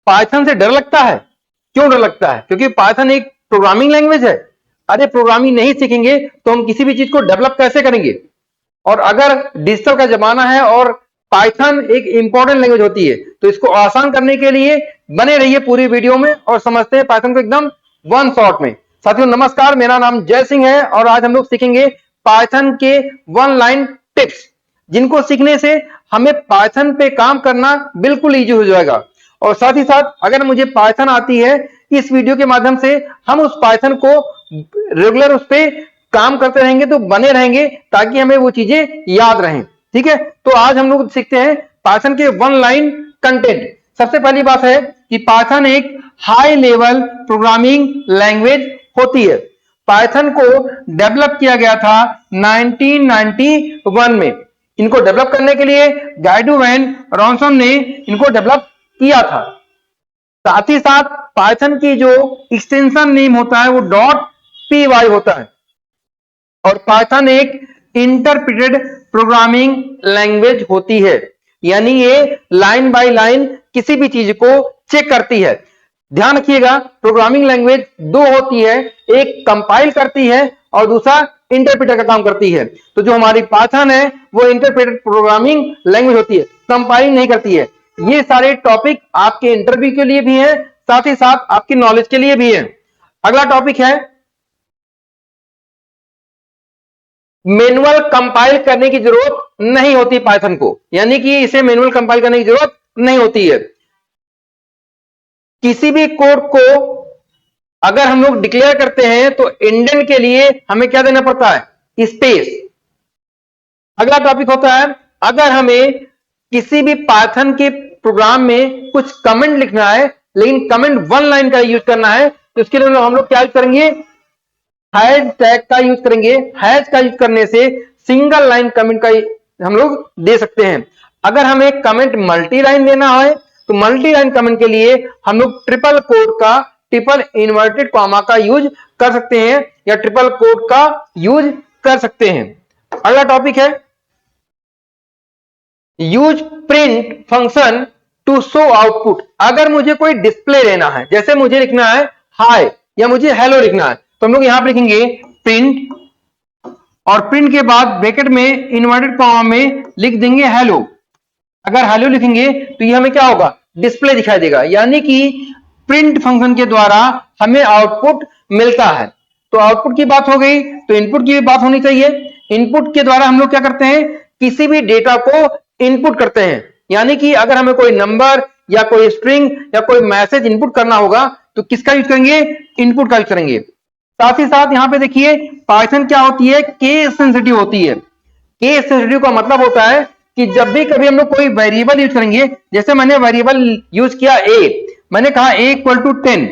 Python से डर लगता है। क्यों डर लगता है? क्योंकि पाइथन एक प्रोग्रामिंग लैंग्वेज है। अरे प्रोग्रामिंग नहीं सीखेंगे तो हम किसी भी चीज को डेवलप कैसे करेंगे? और अगर डिजिटल का जमाना है और पाइथन एक इंपॉर्टेंट लैंग्वेज होती है, तो इसको आसान करने के लिए बने रहिए पूरी वीडियो में और समझते हैं पाइथन को एकदम वन शॉट में। साथियों नमस्कार, मेरा नाम जय सिंह है और आज हम लोग सीखेंगे पाइथन के वन लाइन टिप्स, जिनको सीखने से हमें पाइथन पे काम करना बिल्कुल इजी हो जाएगा। और साथ ही साथ अगर मुझे पाइथन आती है, इस वीडियो के माध्यम से हम उस पाइथन को रेगुलर उस पे काम करते रहेंगे तो बने रहेंगे, ताकि हमें वो चीजें याद रहें। ठीक है, तो आज हम लोग सीखते हैं पाइथन के वन लाइन कंटेंट। सबसे पहली बात है कि पाइथन एक हाई लेवल प्रोग्रामिंग लैंग्वेज होती है। पाइथन को डेवलप किया गया था 1991 में। इनको डेवलप करने के लिए गाइडो वैन रॉनसन ने इनको डेवलप किया था। साथ ही साथ पाइथन की जो एक्सटेंशन नेम होता है वो .py होता है। और पाइथन एक इंटरप्रेटेड प्रोग्रामिंग लैंग्वेज होती है, यानी ये लाइन बाय लाइन किसी भी चीज को चेक करती है। ध्यान रखिएगा, प्रोग्रामिंग लैंग्वेज दो होती है, एक कंपाइल करती है और दूसरा इंटरप्रेटर का काम करती है। तो जो हमारी पाइथन है वो इंटरप्रेटेड प्रोग्रामिंग लैंग्वेज होती है, कंपाइलिंग नहीं करती है। ये सारे टॉपिक आपके इंटरव्यू के लिए भी है, साथ ही साथ आपकी नॉलेज के लिए भी है। अगला टॉपिक है मैनुअल कंपाइल करने की जरूरत नहीं होती पाइथन को, यानी कि इसे मैनुअल कंपाइल करने की जरूरत नहीं होती है। किसी भी कोड को अगर हम लोग डिक्लेयर करते हैं तो इंडेंट के लिए हमें क्या देना पड़ता है? स्पेस। अगला टॉपिक होता है, अगर हमें किसी भी पाइथन के प्रोग्राम में कुछ कमेंट लिखना है लेकिन कमेंट वन लाइन का यूज करना है, तो इसके लिए हम लोग क्या यूज करेंगे? हैश टैग का यूज करेंगे। हैश का यूज करने से सिंगल लाइन कमेंट का हम लोग दे सकते हैं। अगर हमें कमेंट मल्टी लाइन देना है तो मल्टी लाइन कमेंट के लिए हम लोग ट्रिपल कोट का, ट्रिपल इन्वर्टेड कॉमा का यूज कर सकते हैं या ट्रिपल कोट का यूज कर सकते हैं। अगला टॉपिक है use print function to show output. अगर मुझे कोई डिस्प्ले लेना है, जैसे मुझे लिखना है हाय या मुझे हेलो लिखना है, तो हम लोग यहां पर लिखेंगे प्रिंट और प्रिंट के बाद ब्रैकेट में इन्वर्टेड कॉमा में लिख देंगे हेलो। अगर हेलो लिखेंगे तो ये हमें क्या होगा? डिस्प्ले दिखाई देगा, यानी कि प्रिंट फंक्शन के द्वारा हमें आउटपुट मिलता है। तो आउटपुट की बात हो गई, तो इनपुट की भी बात होनी चाहिए। इनपुट के द्वारा हम लोग क्या करते हैं? किसी भी डेटा को इनपुट करते हैं, यानी कि अगर हमें कोई नंबर या कोई स्ट्रिंग या कोई मैसेज इनपुट करना होगा तो किसका यूज करेंगे? इनपुट का यूज करेंगे। साथ ही साथ यहां पे देखिए पाइथन क्या होती है? केस सेंसिटिव होती है। केस सेंसिटिव का मतलब होता है कि जब भी कभी हम लोग कोई वेरिएबल यूज करेंगे, जैसे मैंने वेरिएबल यूज किया ए, मैंने कहा a इक्वल टू 10,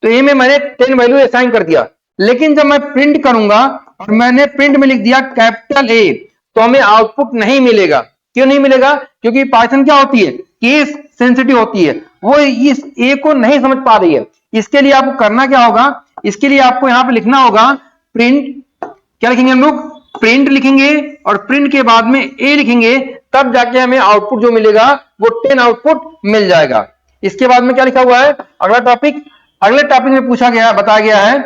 तो a में मैंने 10 वैल्यू असाइन कर दिया। लेकिन जब मैं प्रिंट करूंगा और मैंने प्रिंट में लिख दिया कैपिटल A, तो हमें आउटपुट नहीं मिलेगा। क्यों नहीं मिलेगा? क्योंकि पाइथन क्या होती है? केस सेंसिटिव होती है, वो इस a को नहीं समझ पा रही है। इसके लिए आपको करना क्या होगा? इसके लिए आपको यहां पे लिखना होगा प्रिंट, क्या लिखेंगे हम लोग? प्रिंट लिखेंगे और प्रिंट के बाद में a लिखेंगे, तब जाके हमें आउटपुट जो मिलेगा वो 10 आउटपुट मिल जाएगा। इसके बाद में क्या लिखा हुआ है? अगला टॉपिक, अगले टॉपिक में पूछा गया, बताया गया है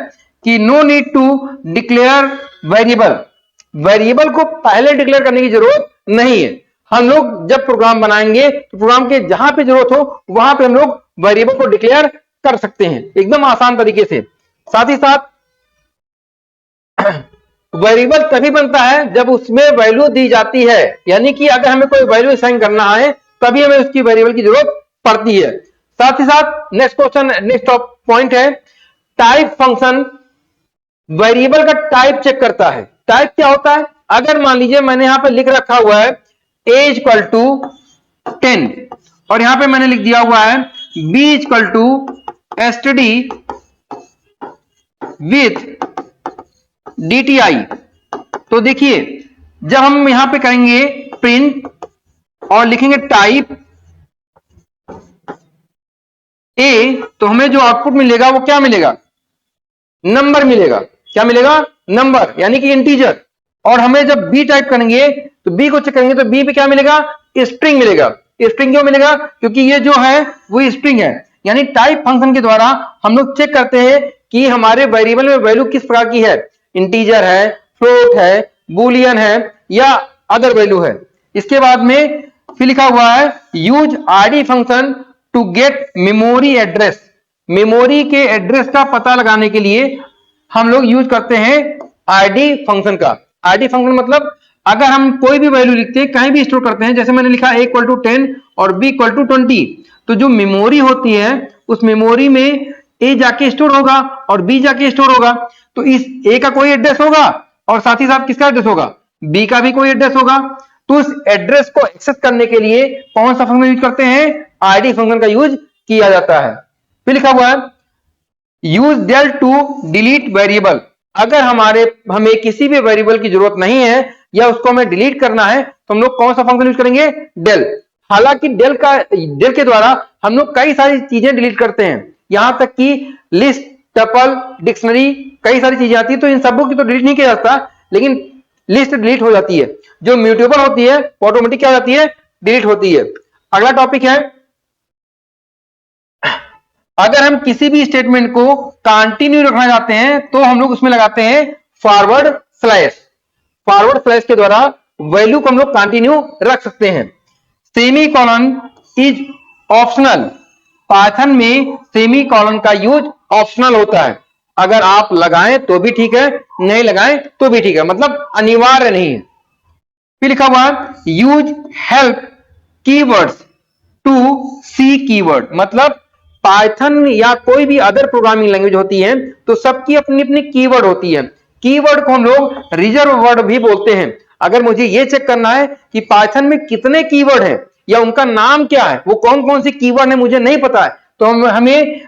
कि no need to declare variable. Variable को पहले डिक्लेयर करने की जरूरत नहीं है। हम लोग जब प्रोग्राम बनाएंगे तो प्रोग्राम के जहां पे जरूरत हो वहां पे हम लोग वेरिएबल को डिक्लेयर कर सकते हैं, एकदम आसान तरीके से। साथ ही साथ वेरिएबल तभी बनता है जब उसमें वैल्यू दी जाती है, यानी कि अगर हमें कोई वैल्यू असाइन करना है तभी हमें उसकी वेरिएबल की जरूरत पड़ती है। साथ ही साथ नेक्स्ट क्वेश्चन, नेक्स्ट पॉइंट है टाइप फंक्शन वेरिएबल का टाइप चेक करता है। टाइप क्या होता है? अगर मान लीजिए मैंने यहां पे लिख रखा हुआ है a इक्वल टू 10 और यहां पे मैंने लिख दिया हुआ है b equal to std with dti, तो देखिए जब हम यहां पे करेंगे प्रिंट और लिखेंगे टाइप a, तो हमें जो आउटपुट मिलेगा वो क्या मिलेगा? नंबर मिलेगा। क्या मिलेगा? नंबर, यानी कि इंटीजर। और हमें जब b टाइप करेंगे तो b को चेक करेंगे तो b पे क्या मिलेगा? स्ट्रिंग मिलेगा। स्ट्रिंग क्यों मिलेगा? क्योंकि ये जो है वो स्ट्रिंग है, यानी टाइप फंक्शन के द्वारा हम लोग चेक करते हैं कि हमारे वेरिएबल में वैल्यू किस प्रकार की है, इंटीजर है, फ्लोट है, बुलियन है या अदर वैल्यू है। इसके बाद में फिर लिखा हुआ है use ID function to get memory address. Memory के एड्रेस का पता लगाने के लिए हम लोग यूज करते हैं आईडी फंक्शन का। आईडी फंक्शन मतलब अगर हम कोई भी वैल्यू लिखते हैं, कहीं भी स्टोर करते हैं, जैसे मैंने लिखा a इक्वल टू 10 और b इक्वल टू 20, तो जो मेमोरी होती है उस मेमोरी में a जाके स्टोर होगा और b जाके स्टोर होगा। तो इस a का कोई एड्रेस होगा और साथ ही साथ किसका एड्रेस होगा, b का भी कोई एड्रेस होगा। तो उस एड्रेस को एक्सेस करने के लिए कौन सा फंक्शन यूज करते हैं, आईडी फंक्शन का यूज किया जाता है। फिर लिखा हुआ है use del to delete variable. अगर हमें किसी भी वेरिएबल की जरूरत नहीं है या उसको हमें डिलीट करना है तो हम लोग कौन सा फंक्शन यूज करेंगे, del। हालांकि del के द्वारा हम लोग कई सारी चीजें डिलीट करते हैं, यहां तक कि लिस्ट, टपल, डिक्शनरी, कई सारी चीजें आती है, तो इन सबों की तो डिलीट नहीं किया जाता, लेकिन लिस्ट डिलीट हो जाती है। जो म्यूटेबल होती है ऑटोमेटिक क्या हो जाती है, डिलीट होती है। अगला टॉपिक है अगर हम किसी भी स्टेटमेंट को कंटिन्यू रखना चाहते हैं तो हम लोग उसमें लगाते हैं फॉरवर्ड स्लैश। फॉरवर्ड स्लैश के द्वारा वैल्यू को हम लोग कंटिन्यू रख सकते हैं। Semi colon is optional. Python में सेमी कॉलन का यूज ऑप्शनल होता है, अगर आप लगाएं तो भी ठीक है, नहीं लगाएं तो भी ठीक है, मतलब अनिवार्य नहीं है। फिर लिखा हुआ use help keywords to see keyword. मतलब पाइथन या कोई भी अदर प्रोग्रामिंग लैंग्वेज होती है तो सबकी अपनी अपनी कीवर्ड होती है। कीवर्ड को हम लोग रिजर्व वर्ड भी बोलते हैं। अगर मुझे यह चेक करना है कि पाइथन में कितने कीवर्ड हैं या उनका नाम क्या है, वो कौन कौन सी कीवर्ड है मुझे नहीं पता है, तो हमें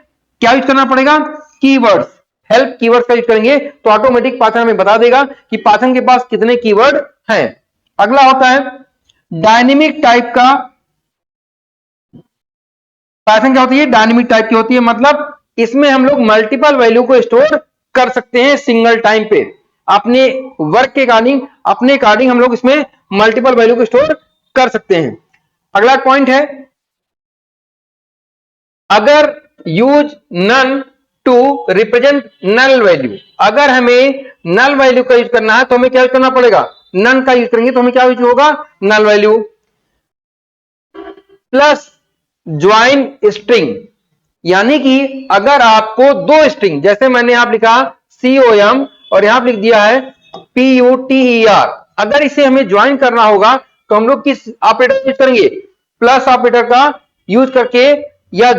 क्या यूज करना पड़ेगा, कीवर्ड्स। हेल्प कीवर्ड्स का यूज करेंगे तो ऑटोमेटिक पाइथन हमें बता देगा कि पाइथन के पास कितने कीवर्ड हैं। अगला होता है डायनेमिक टाइप का। पाइथन क्या होती है, डायनेमिक टाइप की होती है, मतलब इसमें हम लोग मल्टीपल वैल्यू को स्टोर कर सकते हैं सिंगल टाइम पे। अपने वर्क के अकॉर्डिंग, अपने अकॉर्डिंग हम लोग इसमें मल्टीपल वैल्यू को स्टोर कर सकते हैं। अगला पॉइंट है अगर use none to represent null value. अगर हमें नल वैल्यू का यूज करना है तो हमें क्या यूज करना पड़ेगा, नन का यूज करेंगे तो हमें क्या यूज होगा, null value. Plus join string, यानी कि अगर आपको दो स्ट्रिंग, जैसे मैंने यहां लिखा COM और यहां लिख दिया है PUTER, अगर इसे हमें ज्वाइन करना होगा तो हम लोग किस ऑपरेटर यूज करेंगे, प्लस ऑपरेटर का यूज करके, या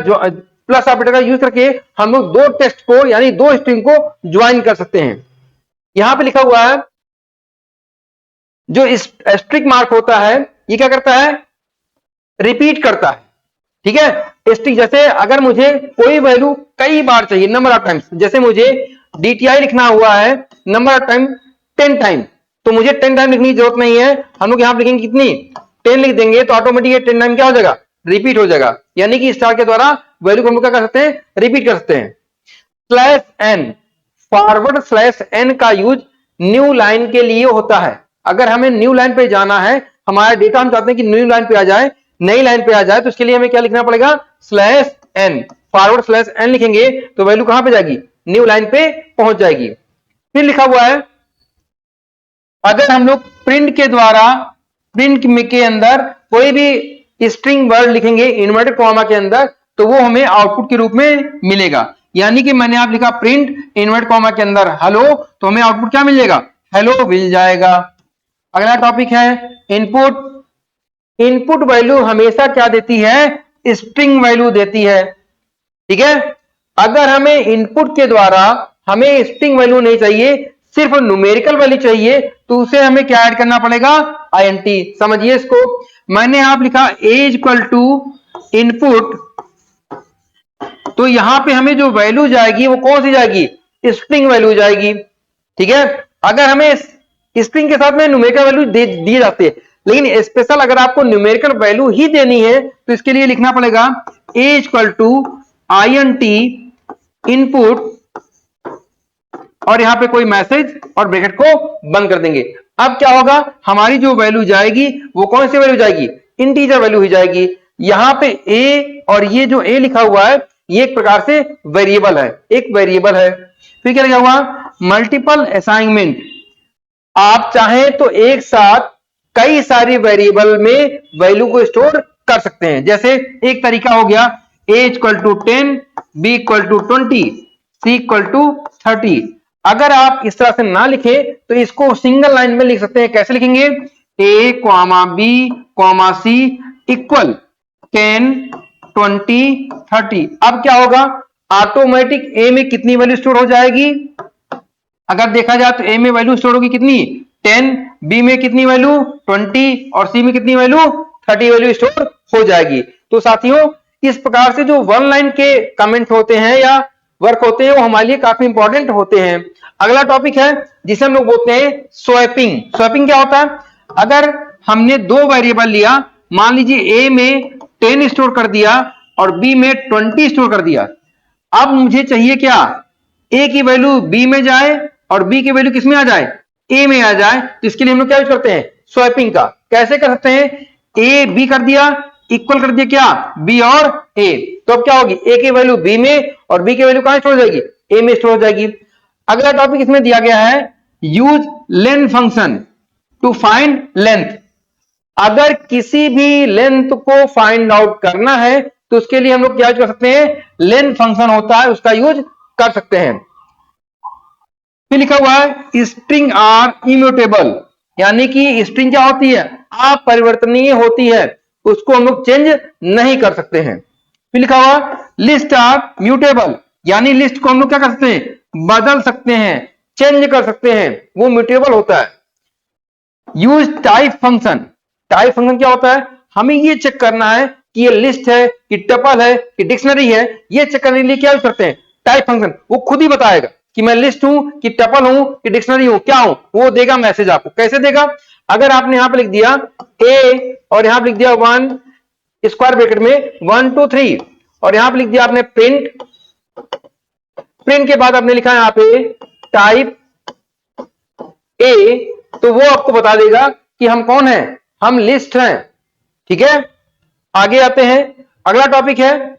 प्लस ऑपरेटर का यूज करके हम लोग दो टेक्स्ट को यानी दो स्ट्रिंग को ज्वाइन कर सकते हैं। यहां पे लिखा हुआ है जो एस्ट्रिक मार्क होता है ये क्या करता है, रिपीट करता है। ठीक है, एस्ट्रिक, जैसे अगर मुझे कोई वैल्यू कई बार चाहिए, नंबर ऑफ टाइम्स, जैसे मुझे DTI लिखना हुआ है नंबर ऑफ टाइम 10 टाइम, तो मुझे 10 टाइम लिखने की जरूरत नहीं है, हम लोग यहां लिखेंगे कितनी, 10 लिख देंगे तो ऑटोमेटिक 10 टाइम क्या हो जाएगा, रिपीट हो जाएगा। यानी कि स्टार के द्वारा वैल्यू को हम लोग क्या कर सकते हैं, रिपीट कर सकते हैं। /n, फॉरवर्ड /n का यूज न्यू लाइन के लिए होता है। अगर हमें न्यू लाइन पे जाना है, हमारा डेटा हम चाहते हैं कि न्यू लाइन पे आ जाए, नई लाइन पे आ जाए, तो इसके लिए हमें क्या लिखना पड़ेगा, /n। फॉरवर्ड /n लिखेंगे तो वैल्यू कहां पे जाएगी, न्यू लाइन पे पहुंच जाएगी। फिर लिखा हुआ है अगर हम लोग प्रिंट के द्वारा, प्रिंट के अंदर कोई भी स्ट्रिंग वर्ड लिखेंगे इन्वर्टेड कॉमा के अंदर, तो वो हमें आउटपुट के रूप में मिलेगा। यानी कि मैंने आप लिखा प्रिंट इन्वर्टेड कॉमा के अंदर हेलो, तो हमें आउटपुट क्या मिल जाएगा, हेलो मिल जाएगा। अगला टॉपिक है इनपुट। इनपुट वैल्यू हमेशा क्या देती है, स्ट्रिंग वैल्यू देती है। ठीक है, अगर हमें इनपुट के द्वारा हमें स्ट्रिंग वैल्यू नहीं चाहिए, सिर्फ न्यूमेरिकल वैल्यू चाहिए, तो उसे हमें क्या ऐड करना पड़ेगा, INT। समझिए इसको, मैंने यहां लिखा एज इक्वल टू इनपुट, तो यहां पे हमें जो वैल्यू जाएगी वो कौन सी जाएगी, स्ट्रिंग वैल्यू जाएगी। ठीक है, अगर हमें स्ट्रिंग के साथ में न्यूमेरिकल वैल्यू दिए जाते हैं, लेकिन स्पेशल अगर आपको न्यूमेरिकल वैल्यू ही देनी है तो इसके लिए लिखना पड़ेगा age equal to INT input, और यहां पे कोई मैसेज और ब्रैकेट को बंद कर देंगे। अब क्या होगा, हमारी जो वैल्यू जाएगी वो कौन सी वैल्यू जाएगी, इंटीजर वैल्यू ही जाएगी। यहां पे a और ये जो a लिखा हुआ है ये एक प्रकार से वेरिएबल है, एक वेरिएबल है। फिर क्या लिखा हुआ, मल्टीपल असाइनमेंट, आप चाहें तो एक साथ कई सारी वेरिएबल में वैल्यू को स्टोर कर सकते हैं। जैसे एक तरीका हो गया a equal to 10, b equal to 20, c equal to 30। अगर आप इस तरह से ना लिखें तो इसको सिंगल लाइन में लिख सकते हैं। कैसे लिखेंगे, a comma b comma c equal 10 20 30। अब क्या होगा, ऑटोमेटिक a में कितनी वैल्यू स्टोर हो जाएगी, अगर देखा जाए तो a में वैल्यू स्टोर होगी कितनी 10, b में कितनी वैल्यू 20 और c में कितनी वैल्यू 30 वैल्यू स्टोर हो जाएगी। तो साथियों इस प्रकार से जो वन लाइन के कमेंट होते हैं या वर्क होते हैं वो हमारे लिए काफी इंपॉर्टेंट होते हैं। अगला टॉपिक है जिसे हम लोग बोलते हैं स्वैपिंग। स्वैपिंग क्या होता है, अगर हमने दो वेरिएबल लिया, मान लीजिए a में 10 स्टोर कर दिया और b में 20 स्टोर कर दिया। अब मुझे चाहिए क्या, a की वैल्यू b में जाए और b की वैल्यू किस में आ जाए, a में आ जाए। तो इसके लिए हम लोग क्या यूज करते हैं, स्वैपिंग का। कैसे कर सकते हैं, a b कर दिया, इक्वल कर दिया क्या, b और a। तो अब क्या होगी, a की वैल्यू b में और b की वैल्यू कहां स्टोर हो जाएगी, a में स्टोर हो जाएगी। अगला टॉपिक इसमें दिया गया है, use len function to find length. अगर किसी भी लेंथ को फाइंड आउट करना है तो उसके लिए हम लोग क्या यूज कर सकते हैं, लेन फंक्शन होता है उसका यूज कर सकते हैं। फिर लिखा हुआ है स्ट्रिंग आर इम्यूटेबल, यानी कि स्ट्रिंग क्या होती है, अपरिवर्तनीय होती है, उसको हम लोग चेंज नहीं कर सकते हैं। फिर लिखा हुआ लिस्ट आर म्यूटेबल, यानी लिस्ट को हम लोग क्या कर सकते हैं, बदल सकते हैं, चेंज कर सकते हैं, वो म्यूटेबल होता है। Use type function, type function क्या होता है, हमें ये चेक करना है कि ये लिस्ट है कि टपल है कि डिक्शनरी है, ये चेक करने के लिए क्या यूज करते हैं, टाइप फंक्शन। वो खुद ही बताएगा कि मैं लिस्ट हूं कि टपल हूं कि डिक्शनरी हूं, क्या हूं, वो देगा मैसेज आपको। कैसे देगा, अगर आपने यहां पे लिख दिया a और यहां पे लिख दिया 1 स्क्वायर ब्रैकेट में 1 2 3 और यहां पे लिख दिया आपने प्रिंट, प्रिंट के बाद आपने लिखा है यहां पे टाइप a, तो वो आपको बता देगा कि हम कौन है, हम लिस्ट हैं। ठीक है, आगे आते हैं। अगला टॉपिक है,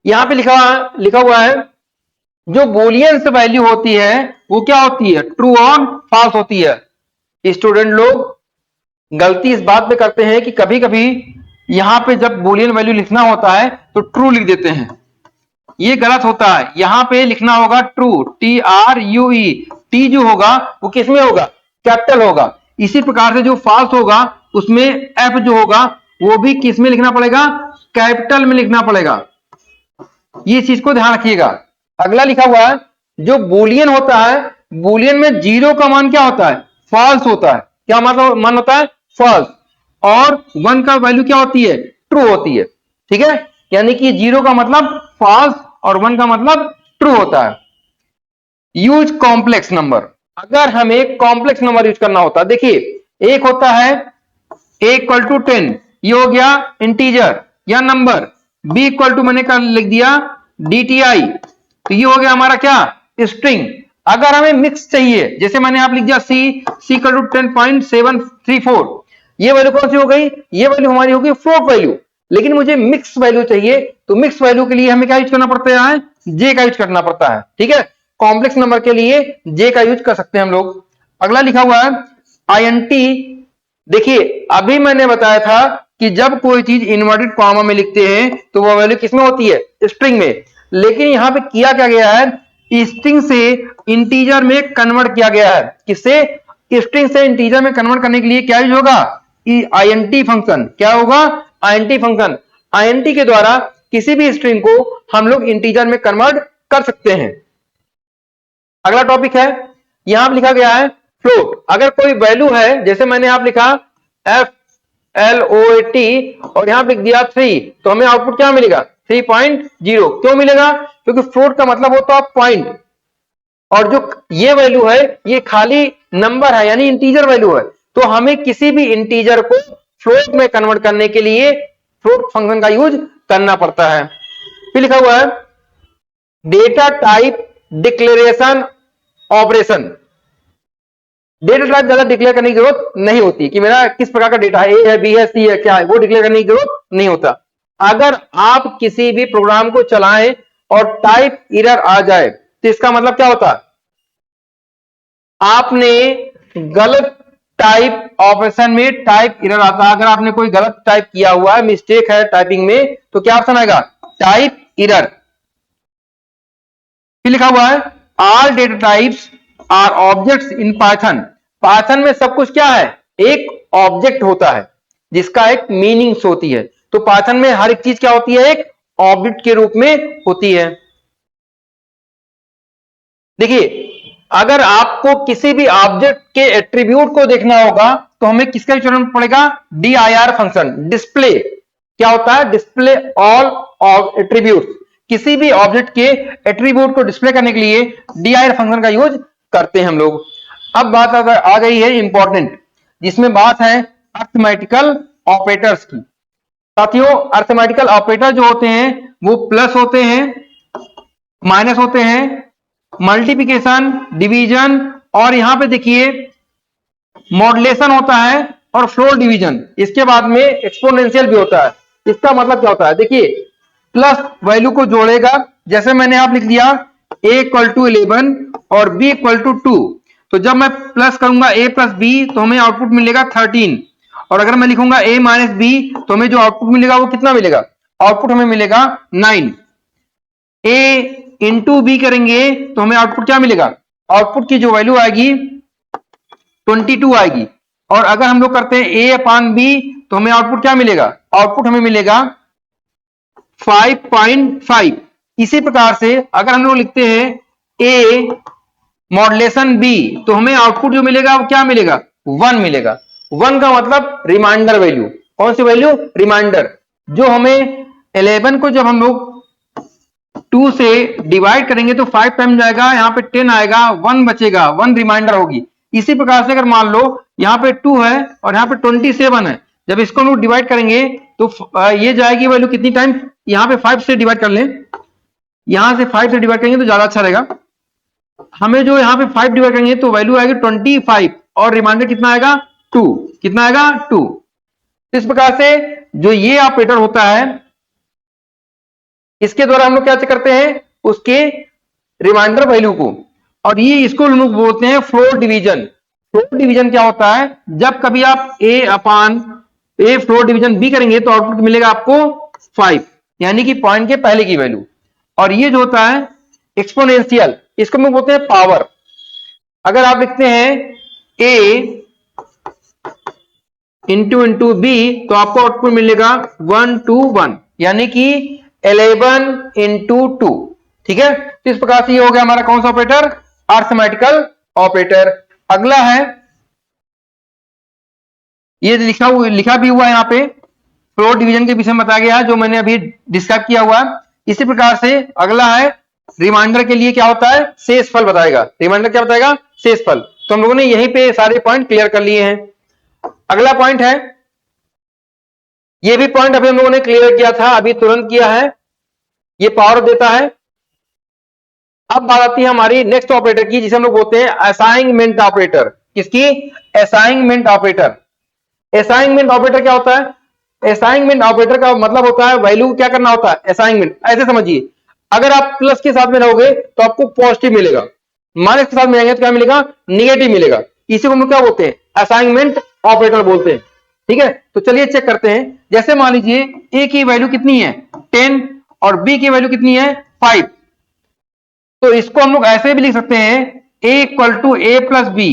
यहां पे लिखा हुआ है जो बूलियंस वैल्यू होती है वो क्या होती है, ट्रू और फॉल्स होती है। स्टूडेंट लोग गलती इस बात पे करते हैं कि कभी कभी यहां पे जब बूलियन वैल्यू लिखना होता है तो ट्रू लिख देते हैं, ये गलत होता है। यहां पे लिखना होगा ट्रू, TRUE, टी जो होगा वो किसमें होगा, कैपिटल होगा। इसी प्रकार से जो फॉल्स होगा उसमें एफ जो होगा वो भी किसमें लिखना पड़ेगा, कैपिटल में लिखना पड़ेगा। ये चीज को ध्यान रखिएगा। अगला लिखा हुआ है जो बूलियन होता है, बूलियन में जीरो का मान क्या होता है, फॉल्स होता है। क्या मतलब मान होता है, फॉल्स, और 1 का वैल्यू क्या होती है, ट्रू होती है। ठीक है, यानी कि जीरो का मतलब फॉल्स और 1 का मतलब ट्रू होता है। यूज कॉम्प्लेक्स नंबर, अगर हमें कॉम्प्लेक्स नंबर यूज करना होता है, देखिए एक होता है a इक्वल टू 10, ये हो गया इंटीजर या नंबर। b इक्वल टू मैंने कर लिख दिया DTI, तो ये हो गया हमारा क्या, स्ट्रिंग। अगर हमें मिक्स चाहिए, जैसे मैंने आप लिख दिया c इक्वल टू 10.734, ये वैल्यू कौन सी हो गई, ये वैल्यू हमारी होगी फ्लोट वैल्यू। लेकिन मुझे मिक्स वैल्यू चाहिए, तो मिक्स वैल्यू के लिए हमें क्या यूज करना पड़ता है, जे का यूज करना पड़ता है। ठीक है, कॉम्प्लेक्स नंबर के लिए जे का यूज कर सकते हैं हम लोग। अगला लिखा हुआ है INT, देखिए अभी मैंने बताया था कि जब कोई चीज इन्वर्टेड कॉमा में लिखते हैं तो वो वैल्यू किसमें होती है, स्ट्रिंग में। लेकिन यहां पे किया क्या गया है, स्ट्रिंग से इंटीजर में कन्वर्ट किया गया है। किससे, स्ट्रिंग से इंटीजर में कन्वर्ट करने के लिए क्या यूज होगा, INT फंक्शन। क्या होगा, INT फंक्शन। INT के द्वारा किसी भी स्ट्रिंग को हम लोग इंटीजर में कन्वर्ट कर सकते हैं। अगला टॉपिक है, यहां पर लिखा गया है फ्लोट। अगर कोई वैल्यू है, जैसे मैंने आप लिखा FLOAT और यहां पे लिख दिया 3, तो हमें आउटपुट क्या मिलेगा, 3.0। क्यों मिलेगा, क्योंकि फ्लोट का मतलब होता है पॉइंट, और जो ये वैल्यू है ये खाली नंबर है, यानी इंटीजर वैल्यू है। तो हमें किसी भी इंटीजर को फ्लोट में कन्वर्ट करने के लिए फ्लोट फंक्शन का यूज करना पड़ता है। फिर लिखा हुआ है data type declaration operation. Data type ज्यादा डिक्लेयर करने की जरूरत नहीं होती कि मेरा किस प्रकार का डेटा है, ए है, बी है, सी है, क्या है, वो डिक्लेयर करने की जरूरत नहीं होता। अगर आप किसी भी प्रोग्राम को चलाएं और टाइप एरर आ जाए तो इसका मतलब क्या होता है, आपने गलत टाइप ऑपरेशन में टाइप एरर आता है। अगर आपने कोई गलत टाइप किया हुआ है, मिस्टेक है टाइपिंग में, तो क्या ऑप्शन आएगा, टाइप एरर। फिर लिखा हुआ है all data types are objects in Python. Python में सब कुछ क्या है, एक ऑब्जेक्ट होता है जिसका एक मीनिंग्स होती है। तो पाइथन में हर एक चीज क्या होती है, एक ऑब्जेक्ट के रूप में होती है। देखिए, अगर आपको किसी भी ऑब्जेक्ट के एट्रीब्यूट को देखना होगा तो हमें किसका चुनना पड़ेगा, dir फंक्शन। डिस्प्ले क्या होता है, डिस्प्ले ऑल एट्रीब्यूट। किसी भी ऑब्जेक्ट के एट्रीब्यूट को डिस्प्ले करने के लिए dir फंक्शन का यूज करते हैं हम लोग। अब बात आ गई है इंपॉर्टेंट, जिसमें बात है अरिथमेटिकल ऑपरेटर्स की। साथियों, अरिथमेटिकल ऑपरेटर जो होते हैं वो प्लस होते हैं, माइनस होते हैं, मल्टीप्लिकेशन, डिवीजन, और यहां पे देखिए मॉड्यूलेशन होता है और फ्लोर डिवीजन। इसके बाद में एक्सपोनेंशियल भी होता है। इसका मतलब क्या होता है, देखिए प्लस वैल्यू को जोड़ेगा, जैसे मैंने आप लिख दिया a इक्वल टू 11 और b इक्वल टू 2, तो जब मैं प्लस करूंगा a प्लस b तो हमें आउटपुट मिलेगा 13, और अगर मैं लिखूंगा a माइनस b तो हमें जो आउटपुट मिलेगा वो कितना मिलेगा, आउटपुट हमें मिलेगा 9। a इंटू बी करेंगे तो हमें आउटपुट क्या मिलेगा, आउटपुट की जो वैल्यू आएगी 22 आएगी। और अगर हम लोग करते हैं a अपान b तो हमें आउटपुट क्या मिलेगा, आउटपुट हमें मिलेगा 5.5। इसी प्रकार से अगर हम लोग लिखते हैं a मॉड्यूलेशन b तो हमें आउटपुट जो मिलेगा वो क्या मिलेगा, 1 मिलेगा। 1 का मतलब रिमाइंडर वैल्यू। कौन सी वैल्यू, रिमाइंडर। जो हमें 11 को जब हम लोग 2 से डिवाइड करेंगे तो 5 टाइम जाएगा, यहाँ पे 10 आएगा, 1 बचेगा, 1 रिमाइंडर होगी। इसी प्रकार से अगर मान लो यहाँ पे 2 है और यहाँ पे 27 है, जब इसको हम लोग डिवाइड करेंगे तो ये जाएगी वैल्यू कितनी टाइम, यहाँ पे 5 से डिवाइड कर लें, यहां से 5 से डिवाइड करेंगे तो ज्यादा अच्छा रहेगा। हमें जो यहाँ पे 5 डिवाइड करेंगे तो वैल्यू आएगी 25 और रिमाइंडर कितना आएगा, 2। कितना आएगा, 2। इस प्रकार से जो ये ऑपरेटर होता है इसके द्वारा हम लोग क्या करते हैं, उसके रिमाइंडर वैल्यू को, और ये इसको हम लोग बोलते हैं फ्लोर डिवीजन। फ्लोर डिवीजन क्या होता है, जब कभी आप a upon a floor division b करेंगे तो आउटपुट मिलेगा आपको 5, यानी कि पॉइंट के पहले की वैल्यू। और ये जो होता है एक्सपोनेंशियल, इसको हम लोग बोलते हैं पावर। अगर आप लिखते हैं a इंटू इंटू बी तो आपको आउटपुट मिलेगा 1 to 1, यानी कि 11 इंटू 2। ठीक है, तो इस प्रकार से ये हो गया हमारा कौन सा ऑपरेटर, अरिथमेटिकल ऑपरेटर। अगला है, ये लिखा भी हुआ है यहाँ पे, फ्लोर डिवीजन के विषय में बताया गया है जो मैंने अभी डिस्क्राइब किया हुआ है। इसी प्रकार से अगला है रिमाइंडर के लिए क्या होता है, शेषफल बताएगा। रिमाइंडर क्या बताएगा, शेषफल। तो हम लोगों ने यहीं पे सारे पॉइंट क्लियर कर लिए हैं। अगला पॉइंट है, ये भी पॉइंट अभी हम लोगों ने क्लियर किया था, अभी तुरंत किया है, ये पावर देता है। अब बात आती है हमारी नेक्स्ट ऑपरेटर की, जिसे हम लोग बोलते हैं असाइनमेंट ऑपरेटर। किसकी, असाइनमेंट ऑपरेटर। असाइनमेंट ऑपरेटर क्या होता है, असाइनमेंट ऑपरेटर का मतलब होता है वैल्यू क्या करना होता है, असाइनमेंट। ऐसे समझिए, अगर आप प्लस के साथ में रहोगे तो आपको पॉजिटिव मिलेगा, माइनस के साथ में रहेंगे तो क्या मिलेगा, निगेटिव मिलेगा। इसी को हम लोग क्या बोलते हैं, असाइनमेंट ऑपरेटर बोलते हैं। ठीक है, तो चलिए चेक करते हैं। जैसे मान लीजिए ए की वैल्यू कितनी है 10 और बी की वैल्यू कितनी है 5, तो इसको हम लोग ऐसे भी लिख सकते हैं a equal to A plus B.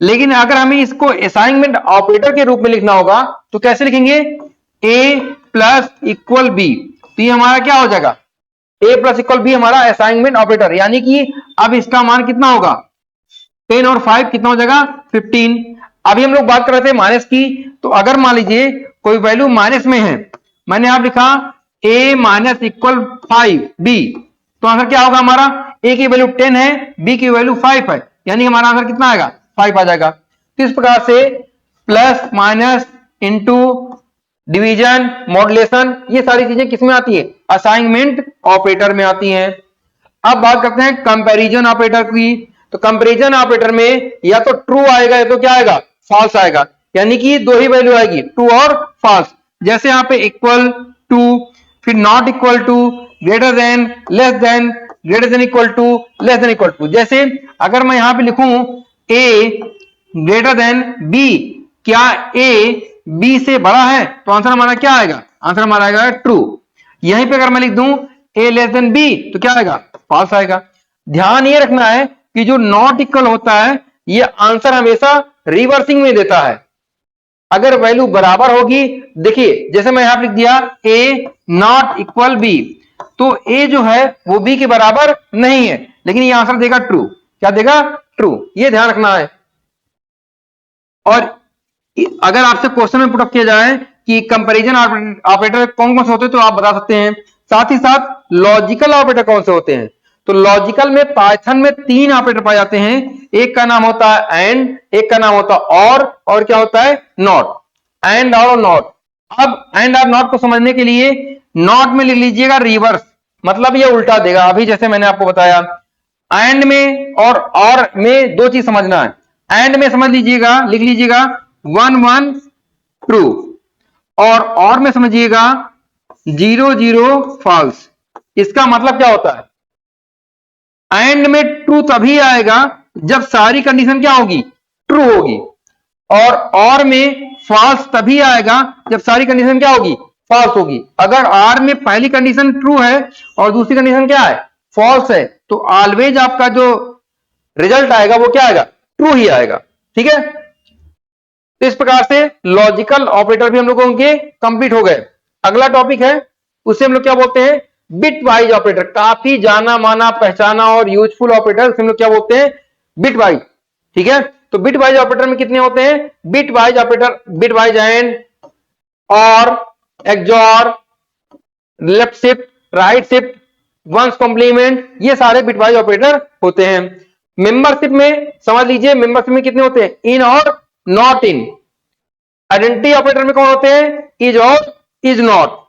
लेकिन अगर हमें इसको असाइनमेंट ऑपरेटर के रूप में लिखना होगा तो कैसे लिखेंगे, a प्लस इक्वल बी। तो ये हमारा क्या हो जाएगा, a प्लस इक्वल बी हमारा असाइनमेंट ऑपरेटर, यानी कि अब इसका मान कितना होगा, 10 और 5 कितना हो जाएगा 15। अभी हम लोग बात कर रहे थे माइनस की, तो अगर मान लीजिए कोई वैल्यू माइनस में है, मैंने आप लिखा a माइनस इक्वल 5 b, तो आंसर क्या होगा हमारा, a की वैल्यू 10 है, b की वैल्यू 5 है, यानी हमारा आंसर कितना आएगा, 5 आ जाएगा। तो इस प्रकार से plus minus into division modulation ये सारी चीजें किसमें आती है, असाइनमेंट ऑपरेटर में आती हैं। अब बात करते हैं कंपैरिजन ऑपरेटर की। तो कंपैरिजन ऑपरेटर में या तो ट्रू आएगा या तो क्या आएगा, फॉल्स आएगा, यानी कि दो ही वैल्यू आएगी, ट्रू और फॉल्स। जैसे यहाँ पे इक्वल टू, फिर not equal to, greater than, less than, greater than equal to, less than equal to. जैसे अगर मैं यहां पे लिखूं ए ग्रेटर देन बी, क्या ए बी से बड़ा है? तो आंसर हमारा क्या आएगा? आंसर हमारा आएगा ट्रू। यहीं पे अगर मैं लिख दूं ए लेस देन बी तो क्या आएगा? फॉल्स आएगा। ध्यान ये रखना है कि जो नॉट इक्वल होता है ये आंसर हमेशा रिवर्सिंग में देता है। अगर वैल्यू बराबर होगी, देखिए जैसे मैं यहां लिख दिया ए नॉट इक्वल बी, तो ए जो है वो बी के बराबर नहीं है, लेकिन ये आंसर देगा ट्रू। क्या देगा? ट्रू। ये ध्यान रखना है। और अगर आपसे क्वेश्चन में पुटअप किया जाए कि कंपैरिजन ऑपरेटर कौन कौन से होते हैं तो आप बता सकते हैं। साथ ही साथ लॉजिकल ऑपरेटर कौन से होते हैं? तो लॉजिकल में पाइथन में 3 ऑपरेटर पाए जाते हैं। एक का नाम होता है एंड, एक का नाम होता है और क्या होता है? नॉट। एंड और नॉट। अब एंड और नॉट को समझने के लिए नॉट में लिख लीजिएगा रिवर्स, मतलब ये उल्टा देगा। अभी जैसे मैंने आपको बताया एंड में और में दो चीज समझना है। एंड में समझ लीजिएगा, लिख लीजिएगा 1 1 ट्रू, और में समझिएगा 0 0 फॉल्स। इसका मतलब क्या होता है? एंड में ट्रू तभी आएगा जब सारी कंडीशन क्या होगी? ट्रू होगी। और में फॉल्स तभी आएगा जब सारी कंडीशन क्या होगी? फॉल्स होगी। अगर आर में पहली कंडीशन ट्रू है और दूसरी कंडीशन क्या है? फॉल्स है, तो ऑलवेज आपका जो रिजल्ट आएगा वो क्या आएगा? ट्रू ही आएगा। ठीक है, तो इस प्रकार से लॉजिकल ऑपरेटर भी हम लोगों के कंप्लीट हो गए। अगला टॉपिक है, उसे हम लोग क्या बोलते हैं? Bitwise operator. काफी जाना माना पहचाना और यूजफुल ऑपरेटर हम लोग क्या बोलते हैं? Bit wise. ठीक है, तो बिट वाइज ऑपरेटर में कितने होते हैं? Bitwise operator, bitwise and, or, XOR, left shift, right shift, one's complement, ये सारे बिटवाइज ऑपरेटर होते हैं। मेंबरशिप में समझ लीजिए, मेंबरशिप में कितने होते हैं? इन और नॉट इन। आइडेंटिटी ऑपरेटर में कौन होते हैं? इज और is not.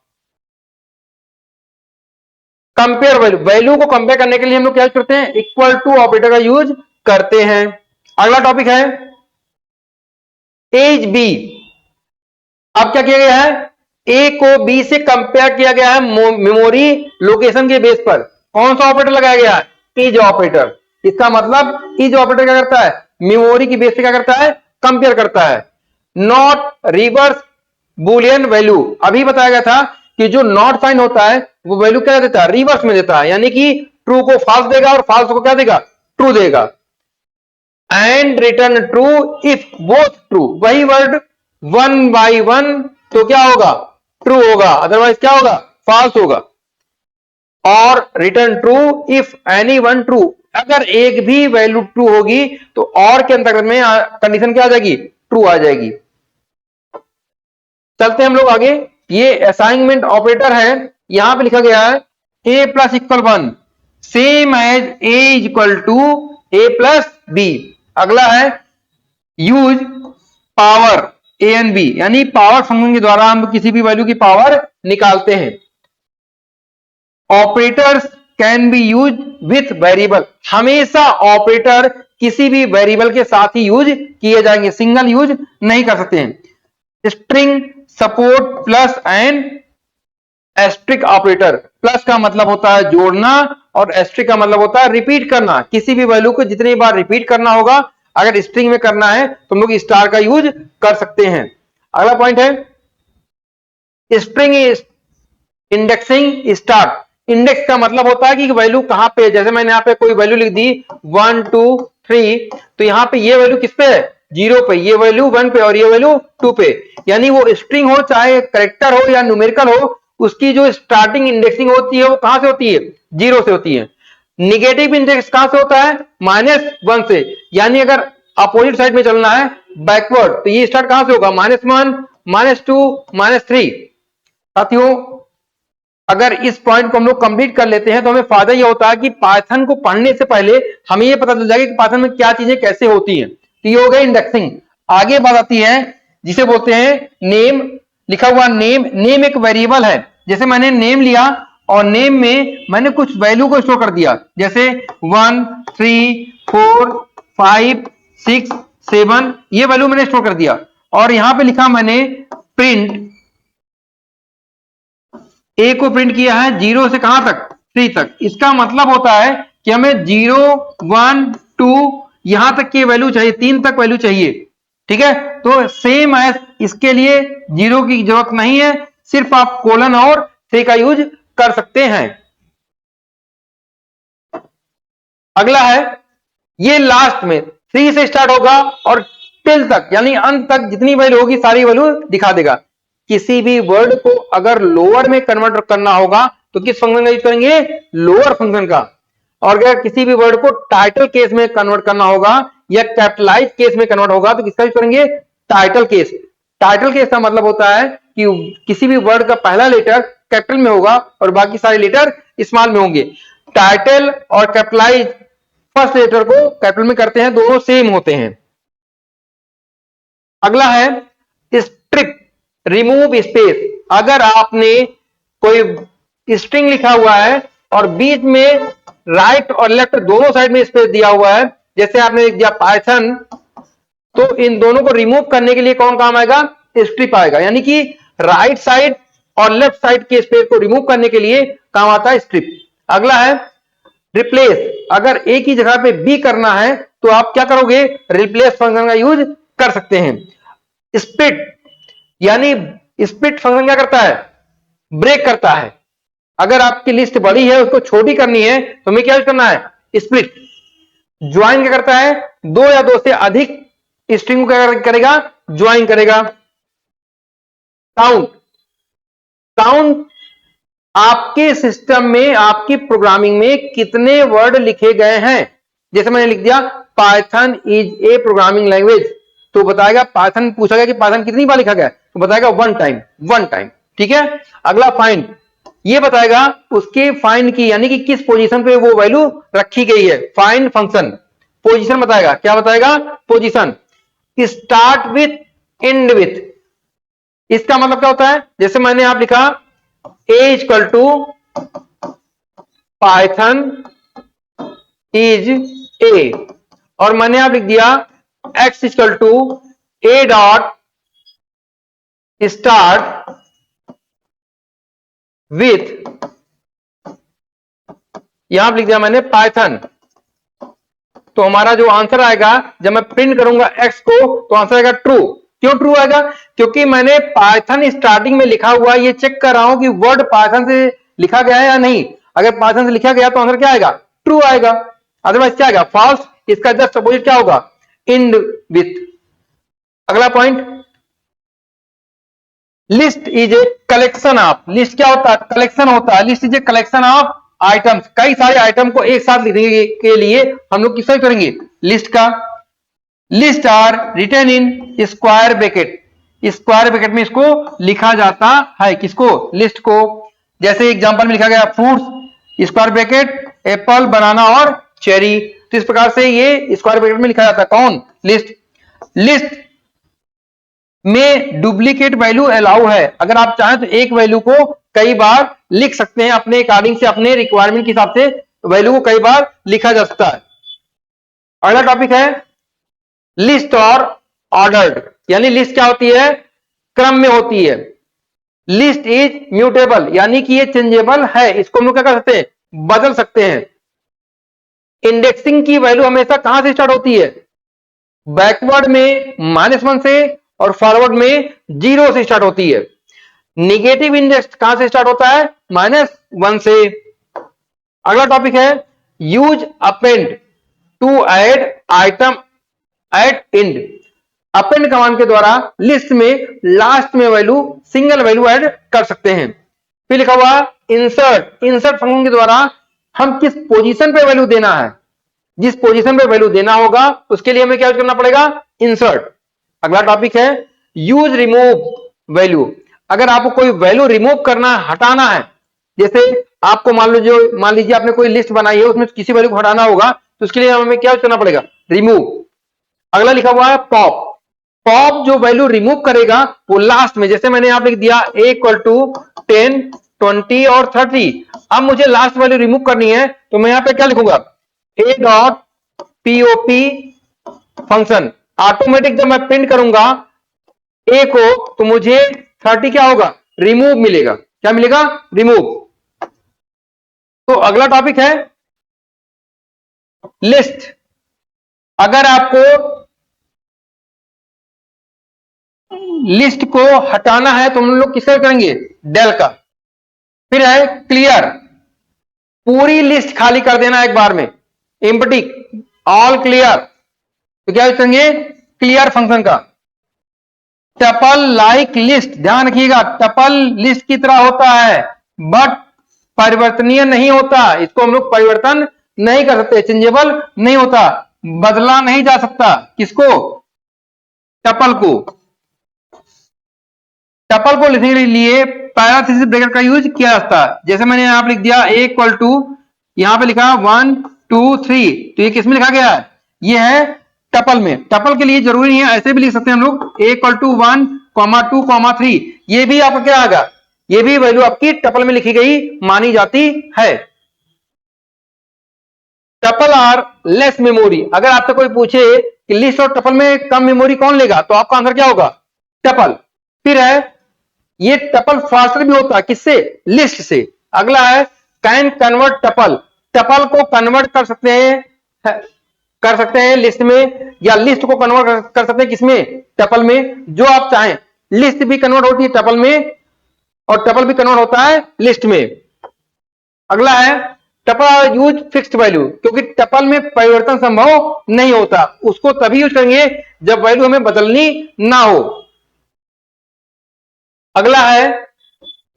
Compare value, value को कंपेयर करने के लिए हम लोग क्या करते हैं? इक्वल टू ऑपरेटर का यूज करते हैं। अगला टॉपिक है एज बी। अब क्या किया गया है? ए को बी से कंपेयर किया गया है मेमोरी लोकेशन के बेस पर। कौन सा ऑपरेटर लगाया गया है? Is operator. इसका मतलब इज ऑपरेटर क्या करता है? मेमोरी की बेस से क्या करता है? कंपेयर करता है। नॉट रिवर्स बुलियन वैल्यू, अभी बताया गया था कि जो नॉट साइन होता है वो वैल्यू क्या देता है? रिवर्स में देता है, यानी कि ट्रू को फॉल्स देगा और फॉल्स को क्या देगा? ट्रू देगा। And return true if both true, वही वर्ड 1 by 1 तो क्या होगा? ट्रू होगा, अदरवाइज क्या होगा? फॉल्स होगा। और return true if any one true, अगर एक भी वैल्यू ट्रू होगी तो और के अंतर्गत में कंडीशन क्या आ जाएगी? ट्रू आ जाएगी। चलते हैं हम लोग आगे। ये असाइनमेंट ऑपरेटर है, यहां पे लिखा गया है a plus equal 1 same as a equal to a plus B. अगला है use power A and B, यानी पावर फंक्शन के द्वारा हम किसी भी वैल्यू की पावर निकालते हैं। Operators can be use with variable, हमेशा ऑपरेटर किसी भी वेरिएबल के साथ ही यूज किए जाएंगे, सिंगल यूज नहीं कर सकते हैं। String support plus and asterisk operator. Plus का मतलब होता है जोड़ना और एस्ट्रिक का मतलब होता है रिपीट करना। किसी भी वैल्यू को जितनी बार रिपीट करना होगा, अगर स्ट्रिंग में करना है तो हम लोग स्टार का यूज कर सकते हैं। अगला पॉइंट है स्ट्रिंग इंडेक्सिंग स्टार्ट। इंडेक्स का मतलब होता है कि वैल्यू कहां पे है। जैसे मैंने यहां पे कोई वैल्यू लिख दी 1 2 3, तो यहां पे ये वैल्यू किस पे है? 0 पे, ये वैल्यू 1 पे और ये वैल्यू 2 पे। यानी वो स्ट्रिंग हो चाहे कैरेक्टर हो या न्यूमेरिकल हो, उसकी जो स्टार्टिंग इंडेक्सिंग होती है वो कहां से होती है? 0 से होती है। निगेटिव इंडेक्स कहां से होता है? -1 से। यानी अगर अपोजिट साइड में चलना है बैकवर्ड, तो ये स्टार्ट कहां से होगा? -1 -2 -3। साथियों, अगर इस पॉइंट को हम लोग कंप्लीट कर लेते हैं तो हमें फायदा यह होता है कि पाइथन को पढ़ने से पहले हमें यह पता चल जाएगा कि पाइथन में क्या चीजें कैसे होती हैं। तो ये हो गया इंडेक्सिंग। आगे बात आती है जिसे बोलते हैं नेम। लिखा हुआ नेम, नेम एक वेरिएबल है। जैसे मैंने नेम लिया और नेम में मैंने कुछ वैल्यू को स्टोर कर दिया, जैसे 1 3 4 5 6 7, ये वैल्यू मैंने स्टोर कर दिया। और यहां पे लिखा मैंने प्रिंट ए को प्रिंट किया है 0 से कहां तक, 3 तक। इसका मतलब होता है कि हमें 0 1 2 यहां तक की वैल्यू चाहिए, 3 तक वैल्यू चाहिए। ठीक है, तो सेम है, इसके लिए 0 की जरूरत नहीं है, सिर्फ आप कोलन और 3 का यूज कर सकते हैं। अगला है, ये लास्ट में 3 से स्टार्ट होगा और टिल तक यानी अंत तक जितनी वैल्यू होगी सारी वैल्यू दिखा देगा। किसी भी वर्ड को अगर लोअर में कन्वर्ट करना होगा तो किस फंक्शन का यूज करेंगे, लोअर फंक्शन का। और अगर किसी भी वर्ड को टाइटल केस में कन्वर्ट करना होगा या कैपिटलाइज केस में कन्वर्ट होगा तो किसका यूज करेंगे, टाइटल केस। टाइटल केस का मतलब होता है कि किसी भी वर्ड का पहला लेटर कैपिटल में होगा और बाकी सारे लेटर स्मॉल में होंगे। टाइटल और कैपिटलाइज फर्स्ट लेटर को कैपिटल में करते हैं, दोनों सेम होते हैं। अगला है स्ट्रिप, रिमूव स्पेस। अगर आपने कोई स्ट्रिंग लिखा हुआ है और बीच में राइट और लेफ्ट दोनों साइड में स्पेस दिया हुआ है, जैसे आपने लिख दिया पाइथन, तो इन दोनों को रिमूव करने के लिए कौन काम आएगा, स्ट्रिप आएगा। यानी कि राइट साइड और लेफ्ट साइड के स्पेस को रिमूव करने के लिए काम आता है स्ट्रिप। अगला है रिप्लेस। अगर ए की जगह पे बी करना है तो आप क्या करोगे, रिप्लेस फंक्शन का यूज कर सकते हैं। स्प्लिट, यानी स्प्लिट फंक्शन क्या करता है, ब्रेक करता है। अगर आपकी लिस्ट बड़ी है उसको छोटी करनी है तो हमें क्या यूज करना है, स्प्लिट। ज्वाइन क्या करता है, दो या दो से अधिक स्ट्रिंग को क्या करेगा, ज्वाइन करेगा। काउंट, काउंट आपके सिस्टम में, आपकी प्रोग्रामिंग में कितने वर्ड लिखे गए हैं। जैसे मैंने लिख दिया Python is A programming language, तो बताएगा, पाइथन पूछा गया कि पाइथन कितनी बार लिखा गया, तो बताएगा वन टाइम, वन टाइम। ठीक है, अगला फाइंड, ये बताएगा उसके फाइंड की यानी कि किस पोजीशन पे वो वैल्यू रखी गई है। फाइंड फंक्शन पोजीशन बताएगा, क्या बताएगा, position. Start with, end with, इसका मतलब क्या होता है, जैसे मैंने आप लिखा a equal to Python is a और मैंने आप लिख दिया x equal to a dot start with, यहां पर लिख दिया मैंने पाइथन, तो हमारा जो आंसर आएगा जब मैं प्रिंट करूंगा एक्स को तो आंसर आएगा ट्रू। क्यों ट्रू आएगा, क्योंकि मैंने पाइथन स्टार्टिंग में लिखा हुआ, ये चेक कर रहा हूं कि वर्ड पाइथन से लिखा गया है या नहीं। अगर पाइथन से लिखा गया तो आंसर क्या आएगा, ट्रू आएगा, अदरवाइज क्या आएगा, फॉल्स। इसका जस्ट अपोजिट क्या होगा, एंड विथ। अगला point, list is a collection of, list क्या होता है, कलेक्शन होता है। List is a collection of items, कई सारे आइटम को एक साथ लिखने के लिए हम लोग किसका करेंगे, लिस्ट का। List are written in square bracket, square bracket में इसको लिखा जाता है, किसको, लिस्ट को। जैसे एग्जांपल में लिखा गया fruits square bracket apple banana और चेरी, तो इस प्रकार से ये स्क्वायर ब्रैकेट में लिखा जाता है, कौन, लिस्ट। लिस्ट में डुप्लीकेट वैल्यू अलाउ है, अगर आप चाहें तो एक वैल्यू को कई बार लिख सकते हैं, अपने अकॉर्डिंग से, अपने रिक्वायरमेंट के हिसाब से वैल्यू को कई बार लिखा जा सकता है। अगला टॉपिक है लिस्ट और ऑर्डर्ड, यानी लिस्ट क्या होती है, क्रम में होती है। लिस्ट इज म्यूटेबल, यानी कि ये चेंजेबल है, इसको हम लोग क्या कर सकते हैं, बदल सकते हैं। इंडेक्सिंग की वैल्यू हमेशा कहां से स्टार्ट होती है, बैकवर्ड में -1 से और फॉरवर्ड में 0 से स्टार्ट होती है। निगेटिव इंडेक्स कहां से स्टार्ट होता है, -1 से। अगला टॉपिक है use append to add item at end, append command के द्वारा लिस्ट में लास्ट में वैल्यू, सिंगल वैल्यू ऐड कर सकते हैं। फिर लिखा हुआ इंसर्ट, इंसर्ट फंक्शन के द्वारा हम किस पोजीशन पे वैल्यू देना है, जिस पोजीशन पे वैल्यू देना होगा उसके लिए हमें क्या यूज करना पड़ेगा, इंसर्ट। अगला टॉपिक है यूज रिमूव वैल्यू, अगर आपको कोई वैल्यू रिमूव करना, हटाना है, जैसे आपको मान लीजिए आपने कोई लिस्ट बनाई है, उसमें किसी वैल्यू को हटाना होगा तो उसके लिए हमें क्या यूज करना पड़ेगा, रिमूव। अगला लिखा हुआ है पॉप, पॉप जो वैल्यू रिमूव करेगा वो लास्ट में, जैसे मैंने यहां पे लिख दिया a इक्वल टू 10 20 और 30, अब मुझे लास्ट वैल्यू रिमूव करनी है तो मैं यहां पे क्या लिखूंगा, a dot pop function. Automatic जब मैं प्रिंट करूंगा a को तो मुझे 30 क्या होगा, रिमूव मिलेगा। क्या मिलेगा? रिमूव। तो अगला टॉपिक है लिस्ट। अगर आपको लिस्ट को हटाना है तो हम लोग किसका करेंगे? डेल का। फिर है क्लियर, पूरी लिस्ट खाली कर देना एक बार में, एम्प्टी, ऑल क्लियर। तो क्या यूज करेंगे? क्लियर फंक्शन का। टपल लाइक लिस्ट, ध्यान रखिएगा, टपल लिस्ट की तरह होता है बट परिवर्तनीय नहीं होता। इसको हम लोग परिवर्तन नहीं कर सकते, चेंजेबल नहीं होता, बदला नहीं जा सकता। किसको? टपल को। टपल को लिखने के लिए पैरेंथेसिस ब्रैकेट का यूज किया जाता है। जैसे मैंने यहां पर लिख दिया ए इक्वल टू, यहां पे लिखा 1 2 3, तो ये किस में लिखा गया है? ये है टपल में। टपल के लिए जरूरी नहीं है, ऐसे भी लिख सकते हैं हम लोग, ए इक्वल टू 1 2 3। ये भी आपका क्या आएगा? ये भी वैल्यू आपकी टपल में लिखी गई मानी जाती है। Tuple are less memory. अगर आपसे कोई पूछे कि लिस्ट और टपल में कम मेमोरी कौन लेगा, तो आपका आंसर क्या होगा? टपल। फिर है ये टपल फास्टर भी होता है, किससे? लिस्ट से। अगला है कैन कन्वर्ट टपल। टपल को कन्वर्ट कर सकते हैं लिस्ट में, या लिस्ट को कन्वर्ट कर सकते हैं किसमें? टपल में, जो आप चाहें। लिस्ट भी कन्वर्ट होती है टपल में और टपल भी कन्वर्ट होता है लिस्ट में। अगला है टपल यूज फिक्स्ड वैल्यू, क्योंकि टपल में परिवर्तन संभव नहीं होता, उसको तभी यूज करेंगे जब वैल्यू हमें बदलनी ना हो। अगला है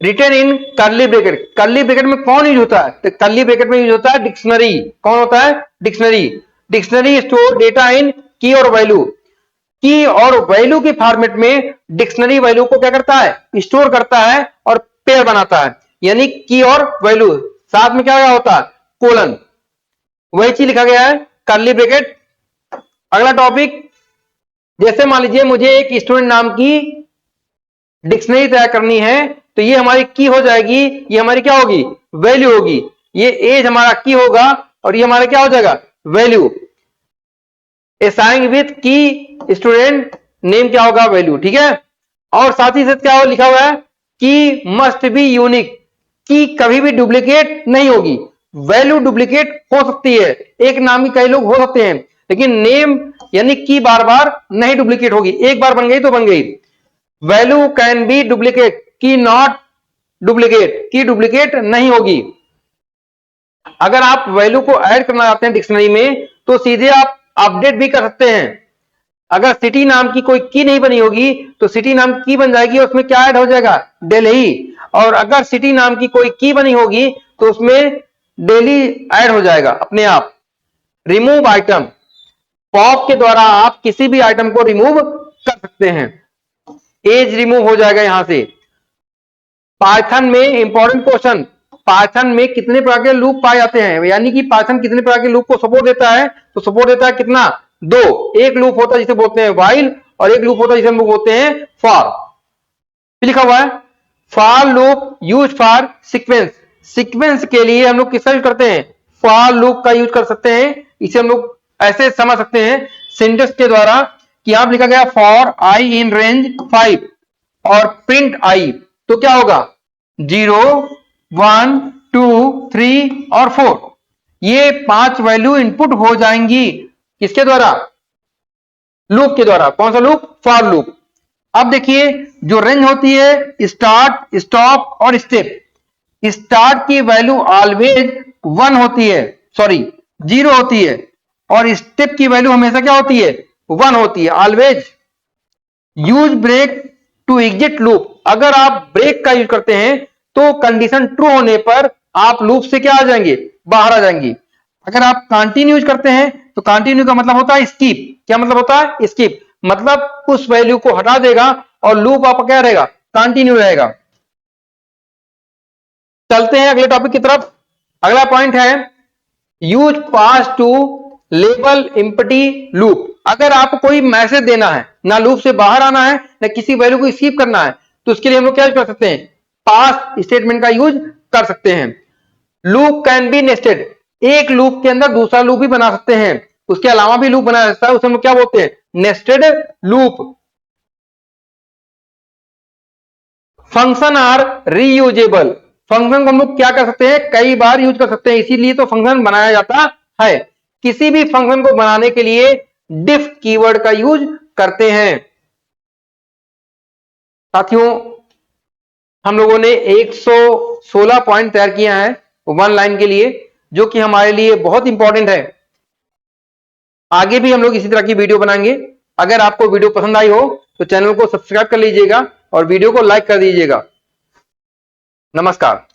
रिटर्न इन कर्ली ब्रैकेट। कर्ली ब्रैकेट में कौन यूज होता है? तो कर्ली ब्रैकेट में यूज होता है डिक्शनरी। कौन होता है? डिक्शनरी। डिक्शनरी स्टोर डेटा इन की और वैल्यू। की और वैल्यू की फॉर्मेट में डिक्शनरी वैल्यू को क्या करता है? स्टोर करता है और पेयर बनाता है, यानी की और वैल्यू साथ में क्या होता है? कोलन। वही चीज लिखा गया है कर्ली ब्रैकेट। अगला टॉपिक, जैसे मान लीजिए मुझे एक स्टूडेंट नाम की डिक्शनरी तैयार करनी है, तो ये हमारी की हो जाएगी, ये हमारी क्या होगी? वैल्यू होगी। ये एज हमारा की होगा और ये हमारा क्या हो जाएगा? वैल्यू। असाइन विथ की स्टूडेंट नेम क्या होगा? वैल्यू। ठीक है। और साथ ही साथ क्या लिखा हुआ है? की मस्ट बी यूनिक। की कभी भी डुप्लीकेट नहीं होगी। वैल्यू डुप्लीकेट हो सकती है, एक नाम के कई लोग हो सकते हैं, लेकिन नेम यानी की बार बार नहीं डुप्लीकेट होगी। एक बार बन गई तो बन गई। वैल्यू कैन बी डुप्लीकेट, की नॉट डुप्लीकेट, की डुप्लीकेट नहीं होगी। अगर आप वैल्यू को ऐड करना चाहते हैं डिक्शनरी में, तो सीधे आप अपडेट भी कर सकते हैं। अगर सिटी नाम की कोई की नहीं बनी होगी तो सिटी नाम की बन जाएगी, उसमें क्या ऐड हो जाएगा? दिल्ली। और अगर सिटी नाम की कोई की बनी होगी तो उसमें दिल्ली ऐड हो जाएगा अपने आप। रिमूव आइटम, पॉप के द्वारा आप किसी भी आइटम को रिमूव कर सकते हैं। एज रिमूव हो जाएगा यहां से। पाइथन में इंपॉर्टेंट क्वेश्चन, पाइथन में कितने प्रकार के लूप पाए जाते हैं, यानी कि पाइथन कितने प्रकार के लूप को सपोर्ट देता है? तो सपोर्ट देता है कितना? 2। एक लूप होता है जिसे बोलते हैं व्हाइल, और एक लूप होता है जिसे हम लोग बोलते हैं फॉर। लिखा हुआ है for loop use for sequence. Sequence के लिए हम लोग किसका यूज करते हैं? फॉर लूप का यूज कर सकते हैं। इसे हम लोग ऐसे समझ सकते हैं सिंटेक्स के द्वारा कि यहां लिखा गया फॉर आई इन रेंज 5 और प्रिंट आई, तो क्या होगा? 0 1 2 3 और 4। ये 5 वैल्यू इनपुट हो जाएंगी किसके द्वारा? लूप के द्वारा। कौन सा लूप? For loop. अब देखिए जो रेंज होती है स्टार्ट, स्टॉप और स्टेप। स्टार्ट की वैल्यू ऑलवेज 1 होती है, सॉरी 0 होती है, और स्टेप की वैल्यू हमेशा क्या होती है? 1 होती है always. Use break to exit loop. अगर आप ब्रेक का यूज करते हैं तो कंडीशन ट्रू होने पर आप लूप से क्या आ जाएंगे? बाहर आ जाएंगे। अगर आप कंटिन्यू यूज करते हैं तो कंटिन्यू का मतलब होता है स्किप। क्या मतलब होता है? स्किप। मतलब उस वैल्यू को हटा देगा और लूप आपका क्या रहेगा? कंटिन्यू रहेगा। चलते हैं अगले टॉपिक की तरफ। अगला पॉइंट है use pass to label empty loop. अगर आपको कोई मैसेज देना है, ना लूप से बाहर आना है ना किसी वैल्यू को स्किप करना है, तो उसके लिए हम लोग क्या कर सकते हैं? पास स्टेटमेंट का यूज कर सकते हैं। Loop can be nested. एक लूप के अंदर दूसरा लूप भी बना सकते हैं, उसके अलावा भी लूप बना सकता है, उसे हम लोग क्या बोलते हैं? Nested loop. Function are reusable, function को हम लोग क्या कर सकते हैं, कई बार यूज कर सकते हैं, इसीलिए तो फंक्शन बनाया जाता है। किसी भी फंक्शन को बनाने के लिए डिफ कीवर्ड का यूज करते हैं। साथियों, हम लोगों ने 116 पॉइंट तैयार किया है वन लाइन के लिए, जो कि हमारे लिए बहुत इंपॉर्टेंट है। आगे भी हम लोग इसी तरह की वीडियो बनाएंगे। अगर आपको वीडियो पसंद आई हो तो चैनल को सब्सक्राइब कर लीजिएगा और वीडियो को लाइक कर दीजिएगा। नमस्कार।